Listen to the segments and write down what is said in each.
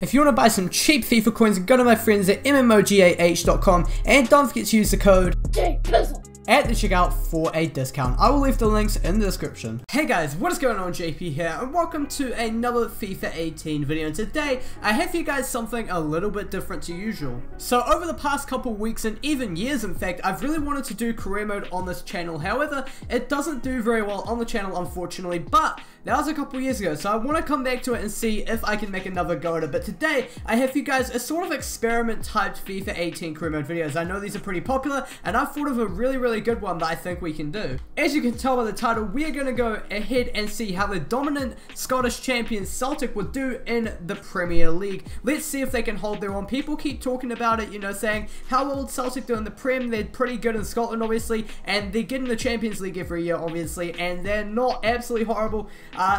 If you want to buy some cheap FIFA coins, go to my friends at mmogah.com and don't forget to use the code JPizzle at the checkout for a discount. I will leave the links in the description. Hey guys, what is going on? JP here, and welcome to another FIFA 18 video. And today, I have for you guys something a little bit different to usual. So over the past couple weeks, and even years in fact, I've really wanted to do career mode on this channel. However, it doesn't do very well on the channel, unfortunately, but that was a couple years ago, so I want to come back to it and see if I can make another go at it. But today, I have for you guys a sort of experiment typed FIFA 18 career mode videos. I know these are pretty popular, and I've thought of a really good one that I think we can do. As you can tell by the title, we are going to go ahead and see how the dominant Scottish champions Celtic would do in the Premier League. Let's see if they can hold their own. People keep talking about it, you know, saying how will Celtic do in the Prem. They're pretty good in Scotland, obviously, and they get in the Champions League every year, obviously, and they're not absolutely horrible.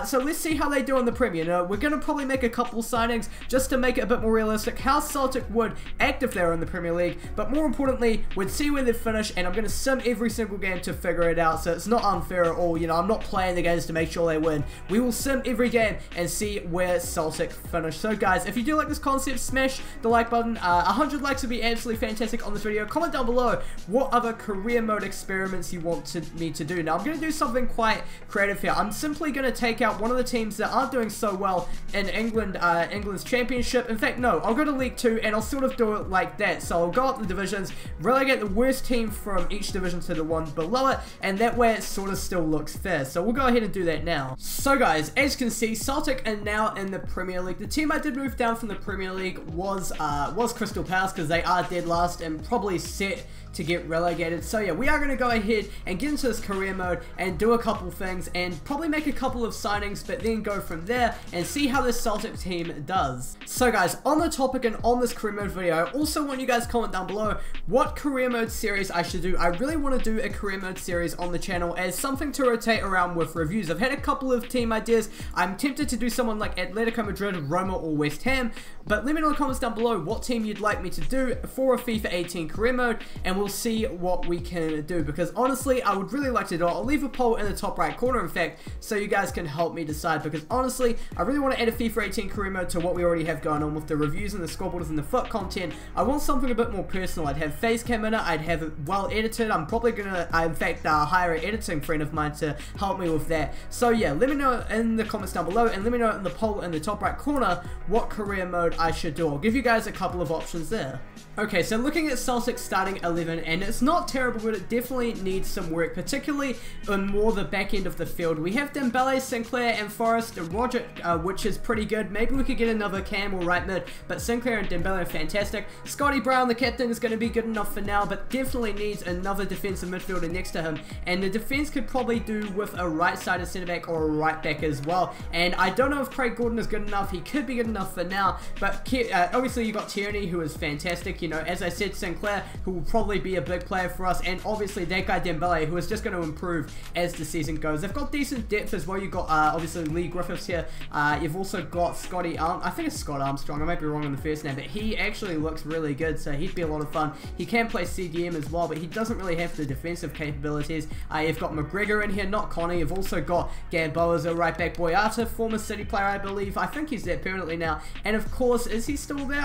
So let's see how they do in the Prem. You know, we're going to probably make a couple signings just to make it a bit more realistic how Celtic would act if they were in the Premier League, but more importantly, we'd see where they finish, and I'm going to sim every single game to figure it out, so it's not unfair at all. You know, I'm not playing the games to make sure they win. We will sim every game and see where Celtic finish. So guys, if you do like this concept, smash the like button. 100 likes would be absolutely fantastic on this video. Comment down below what other career mode experiments you want me to do. Now I'm going to do something quite creative here. I'm simply going to take out one of the teams that aren't doing so well in England, England's championship. In fact, no, I'll go to League 2 and I'll sort of do it like that. So I'll go up the divisions, relegate the worst team from each division to the one below it, and that way it sort of still looks fair. So we'll go ahead and do that now. So guys, as you can see, Celtic are now in the Premier League. The team I did move down from the Premier League was Crystal Palace, because they are dead last and probably set to get relegated. So yeah, we are going to go ahead and get into this career mode and do a couple things and probably make a couple of signings, but then go from there and see how this Celtic team does. So guys, on the topic and on this career mode video, I also want you guys to comment down below what career mode series I should do. I really want to do a career mode series on the channel as something to rotate around with reviews. I've had a couple of team ideas. I'm tempted to do someone like Atletico Madrid, Roma, or West Ham, but let me know in the comments down below what team you'd like me to do for a FIFA 18 career mode, and we'll see what we can do, because honestly I would really like to do it. I'll leave a poll in the top right corner, in fact, so you guys can help me decide, because honestly I really want to add a FIFA 18 career mode to what we already have going on with the reviews and the scoreboards and the foot content. I want something a bit more personal. I'd have face cam in it, I'd have it well edited. I'm probably gonna in fact hire an editing friend of mine to help me with that. So yeah, let me know in the comments down below, and let me know in the poll in the top right corner what career mode I should do. I'll give you guys a couple of options there. Okay, so looking at Celtic starting 11, and it's not terrible, but it definitely needs some work, particularly on more the back end of the field. We have Dembele, Sinclair, and Forrest, Roger, which is pretty good. Maybe we could get another Cam or right mid, but Sinclair and Dembele are fantastic. Scotty Brown, the captain, is going to be good enough for now, but definitely needs another defensive midfielder next to him, and the defense could probably do with a right-sided centre-back or a right-back as well. And I don't know if Craig Gordon is good enough. He could be good enough for now, but obviously you got Tierney, who is fantastic. You know, as I said, Sinclair, who will probably be a big player for us, and obviously that guy Dembele, who is just going to improve as the season goes. They've got decent depth as well. You've got obviously Lee Griffiths here. You've also got Scotty I think it's Scott Armstrong, I might be wrong on the first name, but he actually looks really good, so he'd be a lot of fun. He can play CDM as well, but he doesn't really have the defensive capabilities. You've got McGregor in here, not Connie. You've also got Gamboa as a right back. Boyata, former City player, I believe. I think he's there permanently now. And of course, is he still there?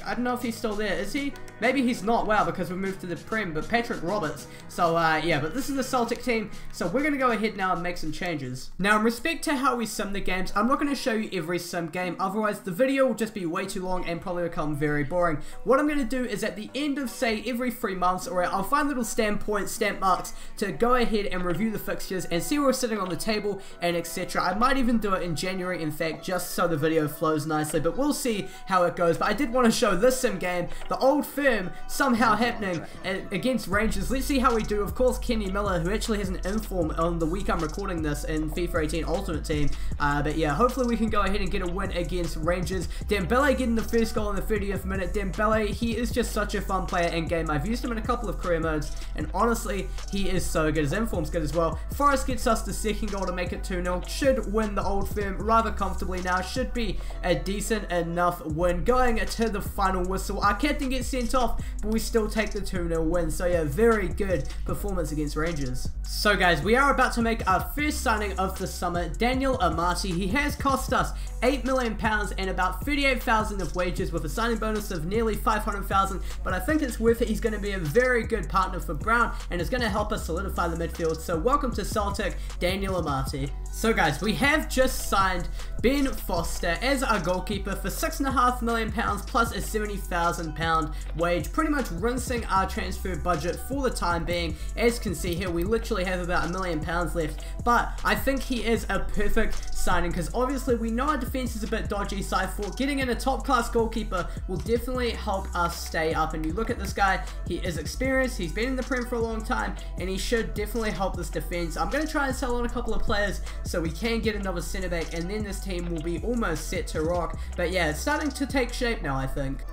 I don't know if he's still there. Is he? Maybe he's not. Wow, because we moved to the Prem. But Patrick Roberts. So, yeah. But this is the Celtic team. So, we're going to go ahead now and make some changes. Now, in respect to how we sim the games, I'm not going to show you every sim game. Otherwise, the video will just be way too long and probably become very boring. What I'm going to do is at the end of, say, every 3 months, or I'll find little stamp marks to go ahead and review the fixtures and see where we're sitting on the table and etc. I might even do it in January, in fact, just so the video flows nicely. But we'll see how it goes. But I did want to show this sim game, the Old Firm, somehow happening against Rangers. Let's see how we do. Of course, Kenny Miller, who actually has an inform on the week I'm recording this in FIFA 18 Ultimate Team. But yeah, hopefully we can go ahead and get a win against Rangers. Dembele getting the first goal in the 30th minute. Dembele, he is just such a fun player in game. I've used him in a couple of career modes, and honestly, he is so good. His inform's good as well. Forrest gets us the second goal to make it 2-0. Should win the Old Firm rather comfortably now. Should be a decent enough win. Going to the final whistle. Our captain gets sent off, but we still take the 2-0 win. So yeah, very good performance against Rangers. So guys, we are about to make our first signing of the summer, Daniel Amati. He has cost us £8 million and about 38,000 of wages with a signing bonus of nearly 500,000, but I think it's worth it. He's going to be a very good partner for Brown and is going to help us solidify the midfield. So welcome to Celtic, Daniel Amati. So guys, we have just signed Ben Foster as our goalkeeper for £6.5 million plus a £70,000 wage, pretty much rinsing our transfer budget for the time being. As you can see here, we literally have about £1 million left, but I think he is a perfect signing because obviously we know our defense is a bit dodgy, so I thought getting in a top class goalkeeper will definitely help us stay up. And you look at this guy, he is experienced, he's been in the Prem for a long time, and he should definitely help this defense. I'm going to try and sell on a couple of players so we can get another centre back, and then this team will be almost set to rock. But yeah, it's starting to take shape now, I think.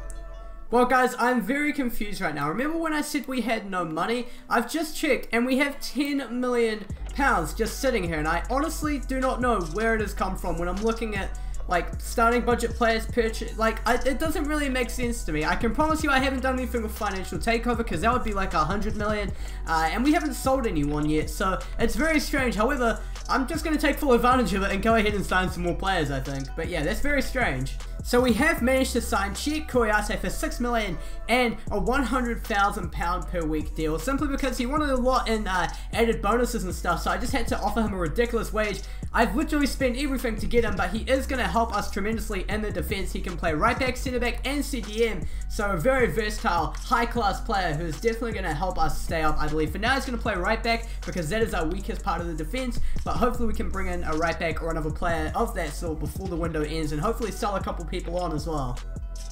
Well guys, I'm very confused right now. Remember when I said we had no money? I've just checked and we have £10 million just sitting here, and I honestly do not know where it has come from when I'm looking at like starting budget players purchase. It doesn't really make sense to me. I can promise you I haven't done anything with financial takeover because that would be like 100 million, and we haven't sold anyone yet, so it's very strange. However, I'm just going to take full advantage of it and go ahead and sign some more players, I think. But yeah, that's very strange. So we have managed to sign Cheikh Kouyate for £6 million and a £100,000 per week deal, simply because he wanted a lot in added bonuses and stuff, so I just had to offer him a ridiculous wage. I've literally spent everything to get him, but he is going to help us tremendously in the defense. He can play right back, centre back, and CDM, so a very versatile, high class player who is definitely going to help us stay up, I believe. For now, he's going to play right back because that is our weakest part of the defense, but hopefully we can bring in a right back or another player of that sort before the window ends, and hopefully sell a couple people on as well.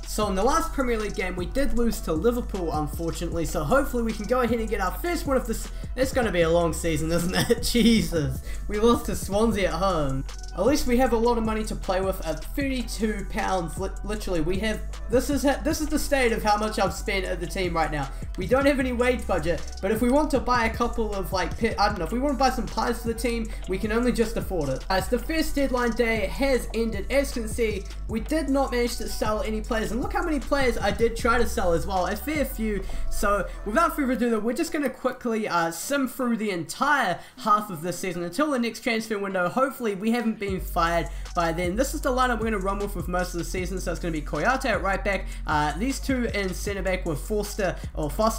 So in the last Premier League game, we did lose to Liverpool, unfortunately, so hopefully we can go ahead and get our first one of this. It's going to be a long season, isn't it? Jesus. We lost to Swansea at home. At least we have a lot of money to play with at £32. Literally, we have. This is the state of how much I've spent at the team right now. We don't have any wage budget, but if we want to buy a couple of I don't know, if we want to buy some pies for the team, we can only just afford it. As the first deadline day has ended, as you can see, we did not manage to sell any players, and look how many players I did try to sell as well, a fair few. So without further ado, we're just going to quickly sim through the entire half of this season until the next transfer window. Hopefully we haven't been fired by then. This is the lineup we're going to run with most of the season, so it's going to be Kouyate at right back, these two in centre back with Foster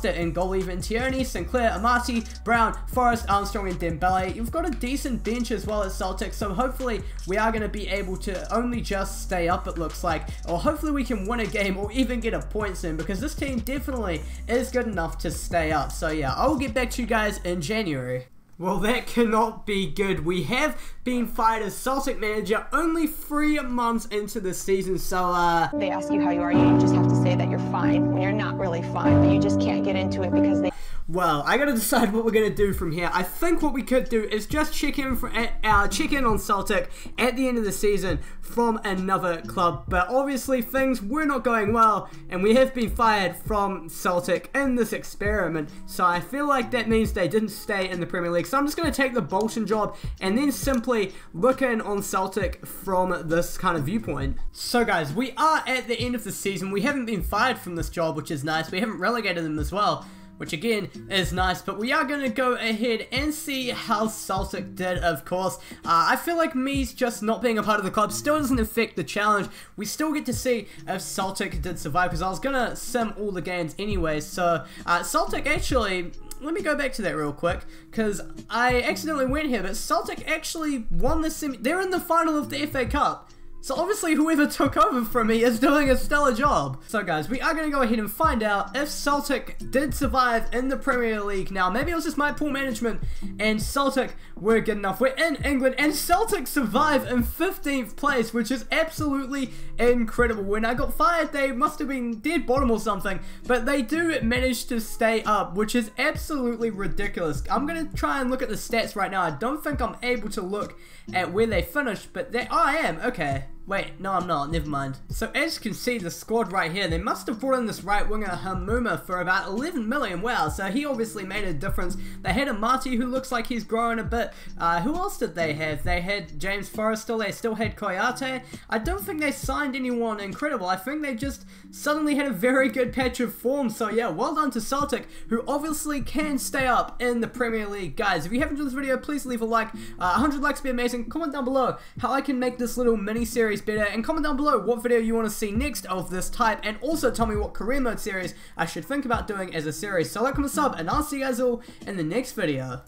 in goal, even Tierney, Sinclair, Amati, Brown, Forrest, Armstrong, and Dembele. You've got a decent bench as well as Celtic, so hopefully we are going to be able to only just stay up, it looks like, or hopefully we can win a game or even get a point soon, because this team definitely is good enough to stay up. So yeah, I will get back to you guys in January. Well, that cannot be good. We have been fired as Celtic manager only 3 months into the season, so they ask you how you are, you just have to say that you're fine when you're not really fine, but you just can't get into it because they... Well, I gotta decide what we're gonna do from here. I think what we could do is just check in on Celtic at the end of the season from another club. But obviously things were not going well, and we have been fired from Celtic in this experiment. So I feel like that means they didn't stay in the Premier League. So I'm just gonna take the Bolton job and then simply look in on Celtic from this kind of viewpoint. So guys, we are at the end of the season. We haven't been fired from this job, which is nice. We haven't relegated them as well, which again is nice, but we are going to go ahead and see how Celtic did, of course. I feel like me's just not being a part of the club still doesn't affect the challenge. We still get to see if Celtic did survive, because I was going to sim all the games anyway. So Celtic actually... Let me go back to that real quick, because I accidentally went here, but Celtic actually won the semi... They're in the final of the FA Cup. So obviously whoever took over from me is doing a stellar job. So guys, we are going to go ahead and find out if Celtic did survive in the Premier League. Now, maybe it was just my poor management and Celtic were good enough. We're in England and Celtic survive in 15th place, which is absolutely incredible. When I got fired, they must have been dead bottom or something, but they do manage to stay up, which is absolutely ridiculous. I'm going to try and look at the stats right now. I don't think I'm able to look at where they finished, but I am. Okay. Wait, no I'm not, never mind. So as you can see, the squad right here, they must have brought in this right winger Hamuma for about 11 million, wow, so he obviously made a difference. They had a Marty who looks like he's growing a bit. Who else did they have? They had James Forrestal, they still had Koyate. I don't think they signed anyone incredible, I think they just suddenly had a very good patch of form, so yeah, well done to Celtic, who obviously can stay up in the Premier League. Guys, if you haven't enjoyed this video, please leave a like, 100 likes would be amazing. Comment down below how I can make this little mini-series better, and comment down below what video you want to see next of this type, and also tell me what career mode series I should think about doing as a series. So like, comment, sub, and I'll see you guys all in the next video.